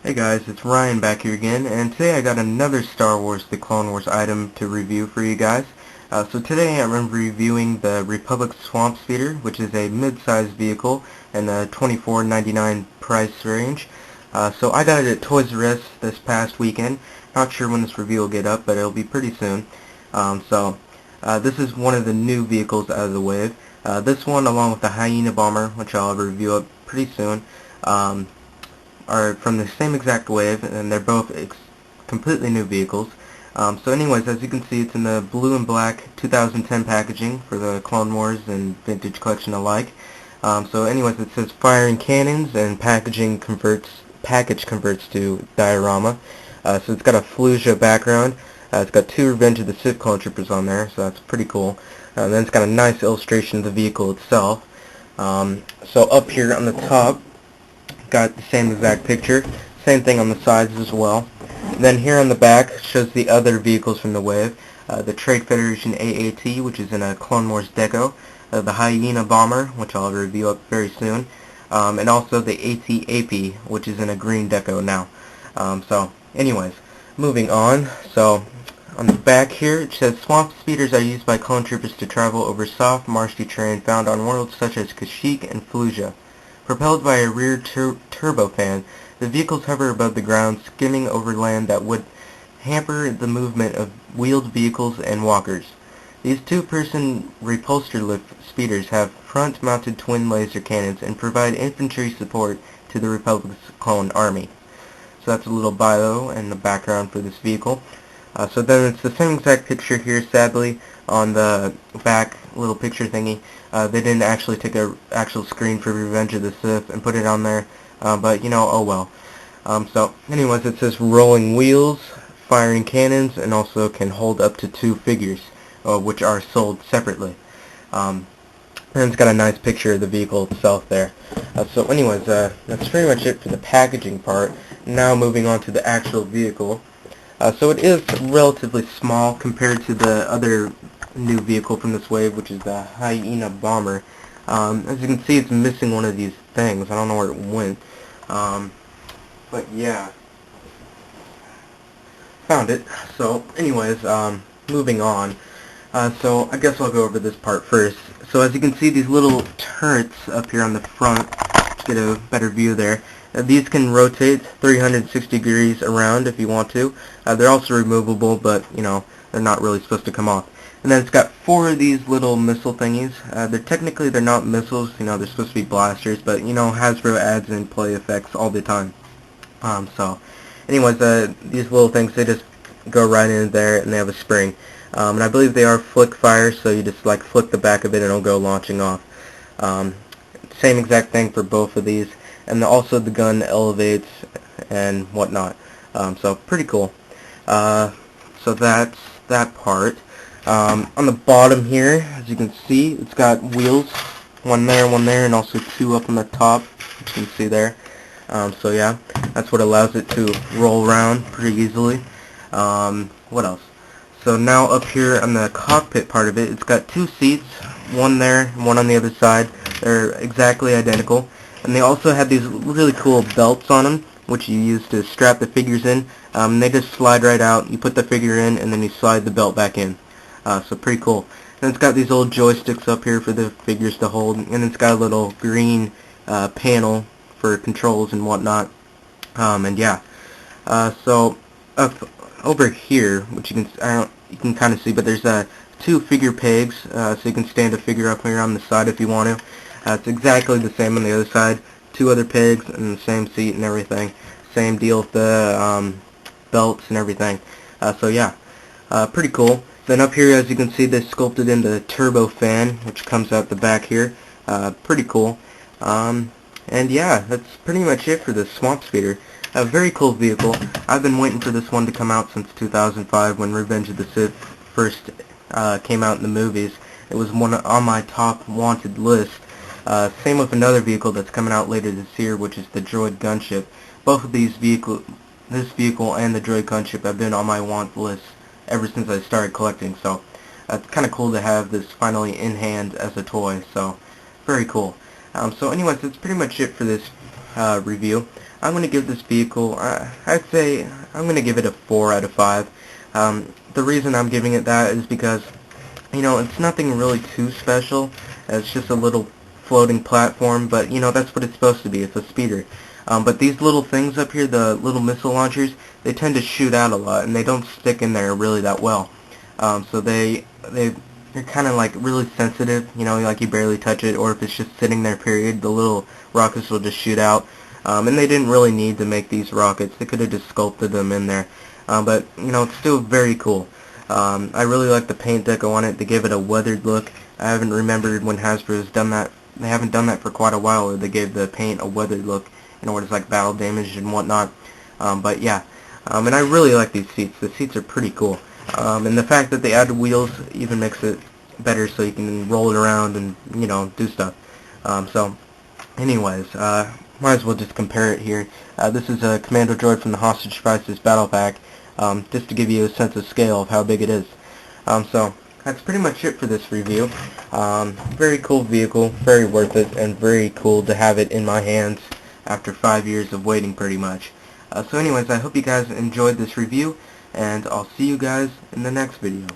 Hey guys, it's Ryan back here again, and today I got another Star Wars The Clone Wars item to review for you guys. So today I'm reviewing the Republic Swamp Speeder, which is a mid-sized vehicle in the $24.99 price range. So I got it at Toys R Us this past weekend. Not sure when this review will get up, but it'll be pretty soon. This is one of the new vehicles out of the wave. This one, along with the Hyena Bomber, which I'll review up pretty soon, are from the same exact wave, and they're both completely new vehicles. So anyways, as you can see, it's in the blue and black 2010 packaging for the Clone Wars and Vintage Collection alike. So anyways, it says firing cannons, and package converts to diorama. So it's got a Fallujah background. It's got two Revenge of the Sith clone troopers on there, so that's pretty cool. Then it's got a nice illustration of the vehicle itself. So up here on the top, got the same exact picture, same thing on the sides as well. And then here on the back shows the other vehicles from the wave, the Trade Federation AAT, which is in a Clone Wars deco, the Hyena Bomber, which I'll review up very soon, and also the AT-AP, which is in a green deco now. So anyways, moving on. So on the back here it says swamp speeders are used by clone troopers to travel over soft marshy terrain found on worlds such as Kashyyyk and Fallujah. Propelled by a rear turbofan, the vehicles hover above the ground, skimming over land that would hamper the movement of wheeled vehicles and walkers. These two-person repulsor lift speeders have front-mounted twin laser cannons and provide infantry support to the Republic's clone army. So that's a little bio and the background for this vehicle. So then it's the same exact picture here, sadly, on the back little picture thingy. They didn't actually take an actual screen for Revenge of the Sith and put it on there, but you know, oh well. So anyways, it says rolling wheels, firing cannons, and also can hold up to 2 figures, which are sold separately. And it's got a nice picture of the vehicle itself there. So anyways, that's pretty much it for the packaging part. Now moving on to the actual vehicle. So it is relatively small compared to the other new vehicle from this wave, which is the Hyena Bomber. As you can see, it's missing one of these things. I don't know where it went. But yeah, found it. So anyways, moving on. So I guess I'll go over this part first. So as you can see, these little turrets up here on the front, let's get a better view there. These can rotate 360 degrees around if you want to. They're also removable, but you know, they're not really supposed to come off. And then it's got 4 of these little missile thingies. They're not missiles, you know, they're supposed to be blasters, but you know, Hasbro adds in play effects all the time. So anyways, these little things, they just go right in there, and they have a spring. And I believe they are flick fire, so you just like flick the back of it and it'll go launching off. Same exact thing for both of these. And also the gun elevates and whatnot. So pretty cool. So that's that part. On the bottom here, as you can see, it's got wheels, one there, and also 2 up on the top, as you can see there. So yeah, that's what allows it to roll around pretty easily. What else? So now up here on the cockpit part of it, it's got 2 seats, one there, one on the other side. They're exactly identical. And they also have these really cool belts on them, which you use to strap the figures in. They just slide right out. You put the figure in, and then you slide the belt back in. So pretty cool. And it's got these old joysticks up here for the figures to hold, and it's got a little green panel for controls and whatnot. And yeah. So up over here, which you can kind of see, but there's 2 figure pegs, so you can stand a figure up here on the side if you want to. It's exactly the same on the other side. 2 other pegs and the same seat and everything. Same deal with the belts and everything. So yeah, pretty cool. Then up here, as you can see, they sculpted in the turbofan, which comes out the back here. Pretty cool. And yeah, that's pretty much it for the Swamp Speeder. A very cool vehicle. I've been waiting for this one to come out since 2005 when Revenge of the Sith first came out in the movies. It was one on my top wanted list. Same with another vehicle that's coming out later this year, which is the Droid Gunship. Both of this vehicle and the Droid Gunship have been on my want list ever since I started collecting, so it's kind of cool to have this finally in hand as a toy, so very cool. So anyways, that's pretty much it for this review. I'm going to give this vehicle, I'd say, I'm going to give it a 4 out of 5. The reason I'm giving it that is because, you know, it's nothing really too special. It's just a little floating platform, but, you know, that's what it's supposed to be. It's a speeder. But these little things up here, the little missile launchers, they tend to shoot out a lot, and they don't stick in there really that well. So they're kind of like really sensitive, you know, like you barely touch it, or if it's just sitting there period, the little rockets will just shoot out. And they didn't really need to make these rockets. They could have just sculpted them in there. But, you know, it's still very cool. I really like the paint deco on it to give it a weathered look. I haven't remembered when Hasbro's done that. They haven't done that for quite a while, where they gave the paint a weathered look, you know, where it's like battle damage and whatnot. But yeah, and I really like these seats. The seats are pretty cool. And the fact that they added wheels even makes it better, so you can roll it around and, you know, do stuff. So, anyways, might as well just compare it here. This is a Commando Droid from the Hostage Crisis Battle Pack, just to give you a sense of scale of how big it is. So, that's pretty much it for this review. Very cool vehicle, very worth it, and very cool to have it in my hands after 5 years of waiting pretty much. So anyways, I hope you guys enjoyed this review, and I'll see you guys in the next video.